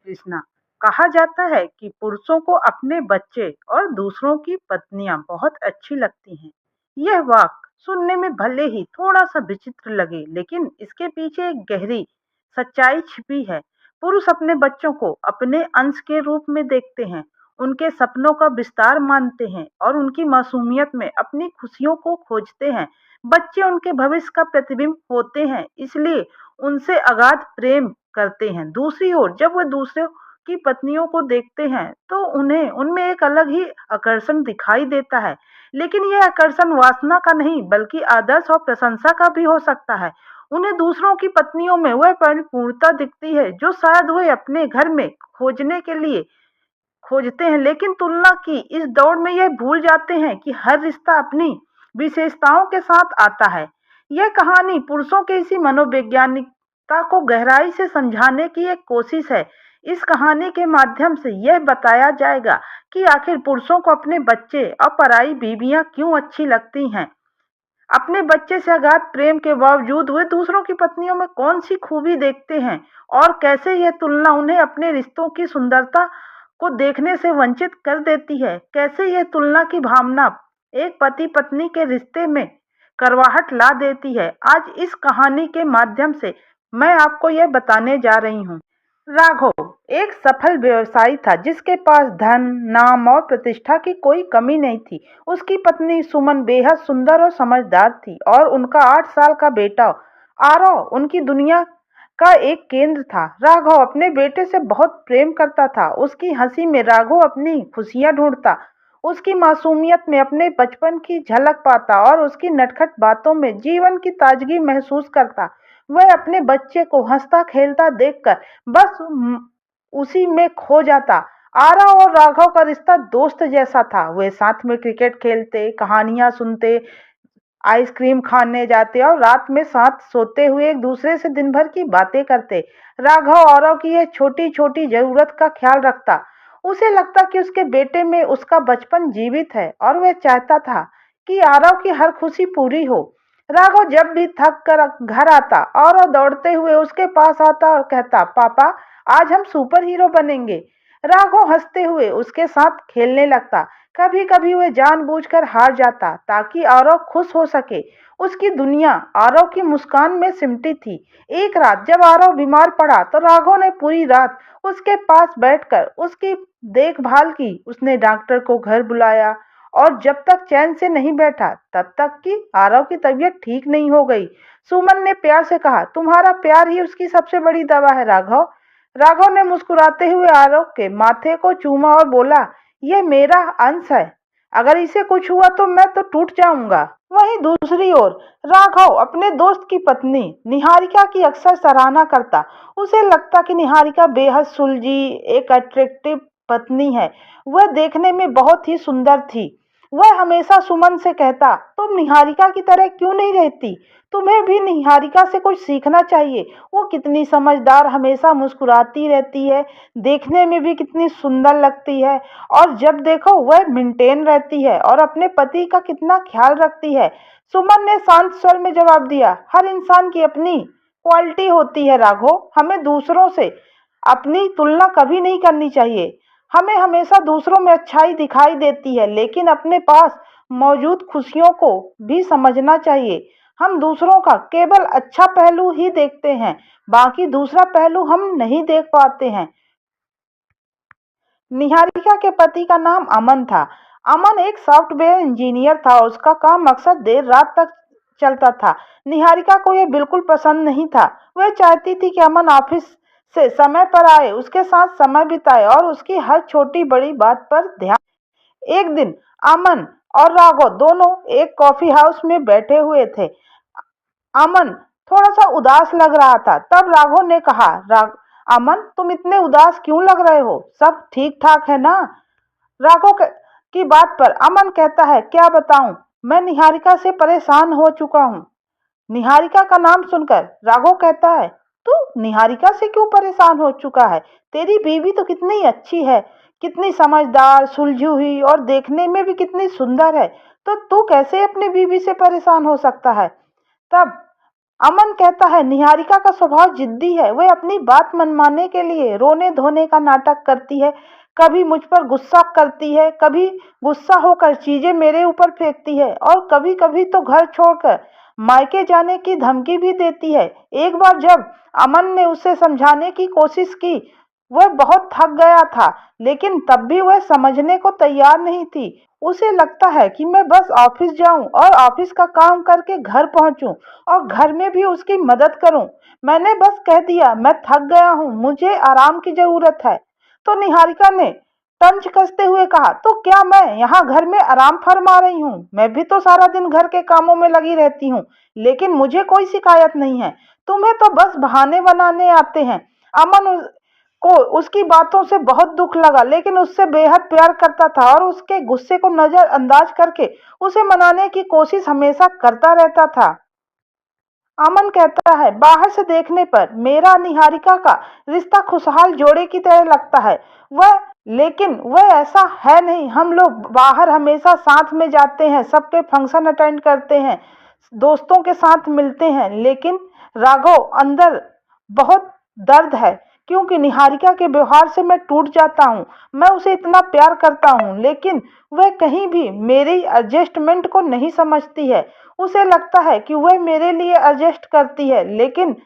कृष्णा। कहा जाता है कि पुरुषों को अपने बच्चे और दूसरों की पत्नियां बहुत अच्छी लगती हैं। यह वाक्य सुनने में भले ही थोड़ा सा विचित्र लगे, लेकिन इसके पीछे एक गहरी सच्चाई छिपी है। पुरुष अपने बच्चों को अपने अंश के रूप में देखते हैं, उनके सपनों का विस्तार मानते हैं और उनकी मासूमियत में अपनी खुशियों को खोजते हैं। बच्चे उनके भविष्य का प्रतिबिंब होते हैं, इसलिए उनसे अगाध प्रेम करते हैं। दूसरी ओर जब वे दूसरों की पत्नियों को देखते हैं तो उन्हें उनमें एक अलग ही आकर्षण दिखाई देता है। लेकिन यह आकर्षण वासना का नहीं बल्कि आदर्श और प्रशंसा का भी हो सकता है। उन्हें दूसरों की पत्नियों में वह परिपूर्णता दिखती है जो शायद वे अपने घर में खोजने के लिए खोजते हैं। लेकिन तुलना की इस दौड़ में यह भूल जाते हैं कि हर रिश्ता अपनी विशेषताओं के साथ आता है। यह कहानी पुरुषों के इसी मनोवैज्ञानिकता को गहराई से समझाने की एक कोशिश है। इस कहानी के माध्यम से यह बताया जाएगा कि आखिर पुरुषों को अपने बच्चे और पराई बीवियां क्यों अच्छी लगती हैं। अपने बच्चे से अगाध प्रेम के बावजूद वे दूसरों की पत्नियों में कौन सी खूबी देखते हैं और कैसे यह तुलना उन्हें अपने रिश्तों की सुंदरता को देखने से वंचित कर देती है। कैसे यह तुलना की भावना एक पति पत्नी के रिश्ते में करवाहट ला देती है। आज इस कहानी के माध्यम से मैं आपको यह बताने जा रही हूँ। राघव एक सफल व्यवसायी था जिसके पास धन, नाम और प्रतिष्ठा की कोई कमी नहीं थी। उसकी पत्नी सुमन बेहद सुंदर और समझदार थी और उनका 8 साल का बेटा आरव उनकी दुनिया का एक केंद्र था। राघव अपने बेटे से बहुत प्रेम करता था। उसकी हंसी में राघव अपनी खुशियां ढूंढता, उसकी मासूमियत में अपने बचपन की झलक पाता और उसकी नटखट बातों में जीवन की ताजगी महसूस करता। वह अपने बच्चे को हंसता खेलता देखकर बस उसी में खो जाता। आरव और राघव का रिश्ता दोस्त जैसा था। वे साथ में क्रिकेट खेलते, कहानियां सुनते, आइसक्रीम खाने जाते और रात में साथ सोते हुए एक दूसरे से दिन भर की बातें करते। राघव आरव की यह छोटी छोटी जरूरत का ख्याल रखता। उसे लगता कि उसके बेटे में उसका बचपन जीवित है और वह चाहता था कि आरव की हर खुशी पूरी हो। राघव जब भी थक कर घर आता और दौड़ते हुए उसके पास आता और कहता, पापा आज हम सुपर हीरो बनेंगे। राघव हंसते हुए उसके साथ खेलने लगता। कभी कभी वह जानबूझकर हार जाता ताकि आरव खुश हो सके। उसकी दुनिया आरव की मुस्कान में सिमटी थी। एक रात जब आरव बीमार पड़ा तो राघव ने पूरी रात उसके पास बैठकर उसकी देखभाल की। उसने डॉक्टर को घर बुलाया और जब तक चैन से नहीं बैठा तब तक कि आरव की तबीयत ठीक नहीं हो गई। सुमन ने प्यार से कहा, तुम्हारा प्यार ही उसकी सबसे बड़ी दवा है राघव। राघव ने मुस्कुराते हुए आरव के माथे को चूमा और बोला, यह मेरा अंश है, अगर इसे कुछ हुआ तो मैं तो टूट जाऊंगा। वहीं दूसरी ओर राघव अपने दोस्त की पत्नी निहारिका की अक्सर सराहना करता। उसे लगता कि निहारिका बेहद सुलझी, एक अट्रैक्टिव पत्नी है। वह देखने में बहुत ही सुंदर थी। वह हमेशा सुमन से कहता, तुम निहारिका की तरह क्यों नहीं रहती? तुम्हें भी निहारिका से कुछ सीखना चाहिए। वो कितनी समझदार, हमेशा मुस्कुराती रहती है, देखने में भी कितनी सुंदर लगती है और जब देखो वह मेंटेन रहती है और अपने पति का कितना ख्याल रखती है। सुमन ने शांत स्वर में जवाब दिया, हर इंसान की अपनी क्वालिटी होती है राघव, हमें दूसरों से अपनी तुलना कभी नहीं करनी चाहिए। हमें हमेशा दूसरों में अच्छाई दिखाई देती है, लेकिन अपने पास मौजूद खुशियों को भी समझना चाहिए। हम दूसरों का केवल अच्छा पहलू ही देखते हैं, बाकी दूसरा पहलू हम नहीं देख पाते हैं। निहारिका के पति का नाम अमन था। अमन एक सॉफ्टवेयर इंजीनियर था। उसका काम अक्सर देर रात तक चलता था। निहारिका को यह बिल्कुल पसंद नहीं था। वह चाहती थी कि अमन ऑफिस से समय पर आए, उसके साथ समय बिताए और उसकी हर छोटी बड़ी बात पर ध्यान। एक दिन अमन और राघव दोनों एक कॉफी हाउस में बैठे हुए थे। अमन थोड़ा सा उदास लग रहा था। तब राघव ने कहा, अमन तुम इतने उदास क्यों लग रहे हो? सब ठीक ठाक है ना? राघव की बात पर अमन कहता है, क्या बताऊं, मैं निहारिका से परेशान हो चुका हूँ। निहारिका का नाम सुनकर राघव कहता है, तू निहारिका से क्यों परेशान हो चुका है? तेरी बीवी तो कितनी अच्छी है, कितनी समझदार, सुलझी हुई और देखने में भी कितनी सुंदर है, तो तू कैसे अपनी बीवी से परेशान हो सकता है? तब अमन कहता है निहारिका का स्वभाव जिद्दी है, वह अपनी बात मनवाने के लिए रोने धोने का नाटक करती है, कभी मुझ पर गुस्सा करती है, कभी गुस्सा होकर चीजें मेरे ऊपर फेंकती है और कभी कभी तो घर छोड़कर मायके जाने की धमकी भी देती है। एक बार जब अमन ने उसे समझाने की कोशिश की, वह बहुत थक गया था, लेकिन तब भी वह समझने को तैयार नहीं थी। उसे लगता है कि मैं बस ऑफिस जाऊं और ऑफिस का काम करके घर पहुंचूं और घर में भी उसकी मदद करूं। मैंने बस कह दिया मैं थक गया हूं, मुझे आराम की जरूरत है। तो निहारिका ने तंज कसते हुए कहा, तो क्या मैं यहाँ घर में आराम फरमा रही हूँ? मैं भी तो सारा दिन घर के कामों में लगी रहती हूँ, लेकिन मुझे कोई शिकायत नहीं है। तुम्हें तो बस बहाने बनाने आते हैं। अमन को उसकी बातों से बहुत दुख लगा, लेकिन उससे बेहद प्यार करता था और उसके गुस्से को नजरअंदाज करके उसे मनाने की कोशिश हमेशा करता रहता था। अमन कहता है बाहर से देखने पर मेरा निहारिका का रिश्ता खुशहाल जोड़े की तरह लगता है, वह लेकिन वह ऐसा है नहीं। हम लोग बाहर हमेशा साथ में जाते हैं, सबके फंक्शन अटेंड करते हैं, दोस्तों के साथ मिलते हैं, लेकिन राघव अंदर बहुत दर्द है, क्योंकि निहारिका के व्यवहार से मैं टूट जाता हूँ। मैं उसे इतना प्यार करता हूँ, लेकिन वह कहीं भी मेरी एडजस्टमेंट को नहीं समझती है। उसे लगता है कि वह मेरे लिए एडजस्ट करती है, लेकिन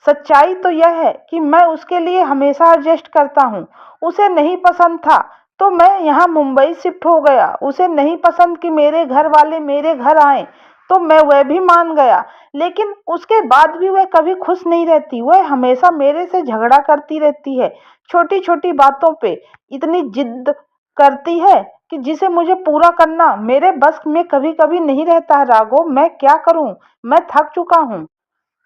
सच्चाई तो यह है कि मैं उसके लिए हमेशा एडजस्ट करता हूँ। उसे नहीं पसंद था तो मैं यहाँ मुंबई शिफ्ट हो गया। उसे नहीं पसंद कि मेरे घर वाले मेरे घर आए, तो मैं वह भी मान गया। लेकिन उसके बाद भी वह कभी खुश नहीं रहती। वह हमेशा मेरे से झगड़ा करती रहती है, छोटी छोटी बातों पे इतनी जिद करती है कि जिसे मुझे पूरा करना मेरे बस में कभी कभी नहीं रहता है। राघव, मैं क्या करूं? मैं थक चुका हूं।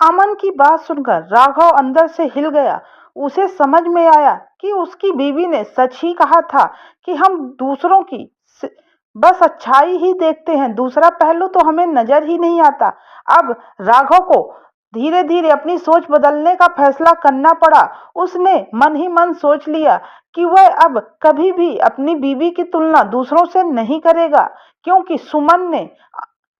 अमन की बात सुनकर राघव अंदर से हिल गया। उसे समझ में आया कि उसकी बीवी ने सच ही कहा था कि हम दूसरों की स- बस अच्छाई ही देखते हैं, दूसरा पहलू तो हमें नजर ही नहीं आता। अब राघव को धीरे धीरे अपनी सोच बदलने का फैसला करना पड़ा। उसने मन ही मन सोच लिया कि वह अब कभी भी अपनी बीवी की तुलना दूसरों से नहीं करेगा, क्योंकि सुमन ने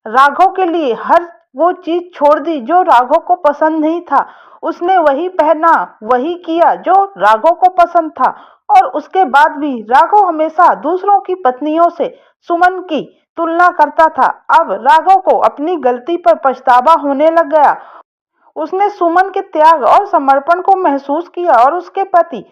राघव के लिए हर वो चीज छोड़ दी जो राघव को पसंद नहीं था। उसने वही पहना, वही किया जो राघव को पसंद था, और उसके बाद भी राघव हमेशा दूसरों की पत्नियों से सुमन की तुलना करता था। अब राघव को अपनी गलती पर पछतावा होने लग गया। उसने सुमन के त्याग और समर्पण को महसूस किया और उसके प्रति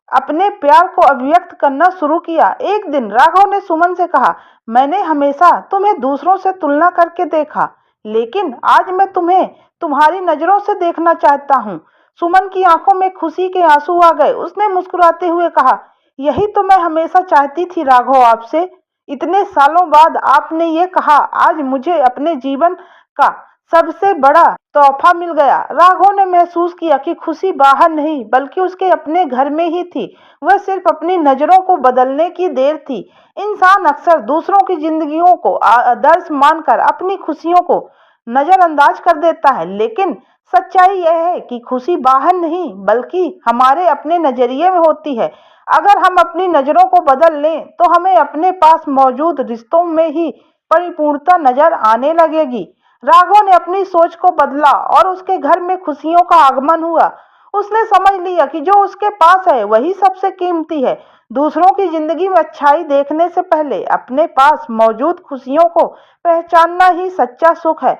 अपने प्यार को अभिव्यक्त करना शुरू किया। एक दिन राघव ने सुमन से कहा, मैंने हमेशा तुम्हें दूसरों से तुलना करके देखा, लेकिन आज मैं तुम्हें तुम्हारी नजरों से देखना चाहता हूँ। सुमन की आंखों में खुशी के आंसू आ गए। उसने मुस्कुराते हुए कहा, यही तो मैं हमेशा चाहती थी राघव, आपसे। इतने सालों बाद आपने ये कहा। आज मुझे अपने जीवन का सबसे बड़ा तोहफा मिल गया। राघव ने महसूस किया कि खुशी बाहर नहीं बल्कि उसके अपने घर में ही थी। वह सिर्फ अपनी नजरों को बदलने की देर थी। इंसान अक्सर दूसरों की जिंदगियों को आदर्श मानकर अपनी खुशियों को नजरअंदाज कर देता है, लेकिन सच्चाई यह है कि खुशी बाहर नहीं बल्कि हमारे अपने नजरिए में होती है। अगर हम अपनी नजरों को बदल लें तो हमें अपने पास मौजूद रिश्तों में ही परिपूर्णता नजर आने लगेगी। राघव ने अपनी सोच को बदला और उसके घर में खुशियों का आगमन हुआ। उसने समझ लिया कि जो उसके पास है वही सबसे कीमती है। दूसरों की जिंदगी में अच्छाई देखने से पहले अपने पास मौजूद खुशियों को पहचानना ही सच्चा सुख है।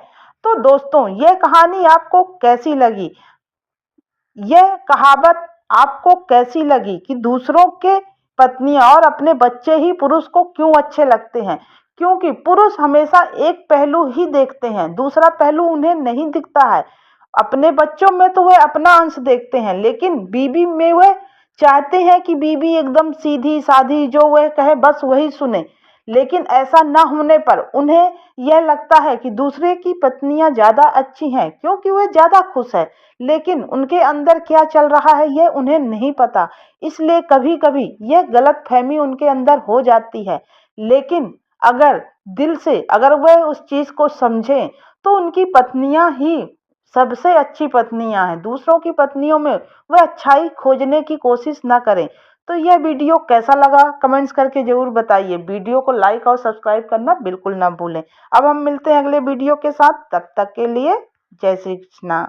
तो दोस्तों, यह कहानी आपको कैसी लगी? यह कहावत आपको कैसी लगी कि दूसरों के पत्नियां और अपने बच्चे ही पुरुष को क्यों अच्छे लगते हैं? क्योंकि पुरुष हमेशा एक पहलू ही देखते हैं, दूसरा पहलू उन्हें नहीं दिखता है। अपने बच्चों में तो वह अपना अंश देखते हैं, लेकिन बीवी में वह चाहते हैं कि बीवी एकदम सीधी साधी, जो वह कहे बस वही सुने। लेकिन ऐसा न होने पर उन्हें यह लगता है कि दूसरे की पत्नियां ज्यादा अच्छी हैं क्योंकि वह ज्यादा खुश है, लेकिन उनके अंदर क्या चल रहा है यह उन्हें नहीं पता। इसलिए कभी कभी यह गलतफहमी उनके अंदर हो जाती है। लेकिन अगर दिल से अगर वह उस चीज को समझें तो उनकी पत्नियां ही सबसे अच्छी पत्नियां हैं। दूसरों की पत्नियों में वह अच्छाई खोजने की कोशिश ना करें। तो यह वीडियो कैसा लगा कमेंट्स करके जरूर बताइए। वीडियो को लाइक और सब्सक्राइब करना बिल्कुल ना भूलें। अब हम मिलते हैं अगले वीडियो के साथ, तब तक के लिए जय श्री कृष्णा।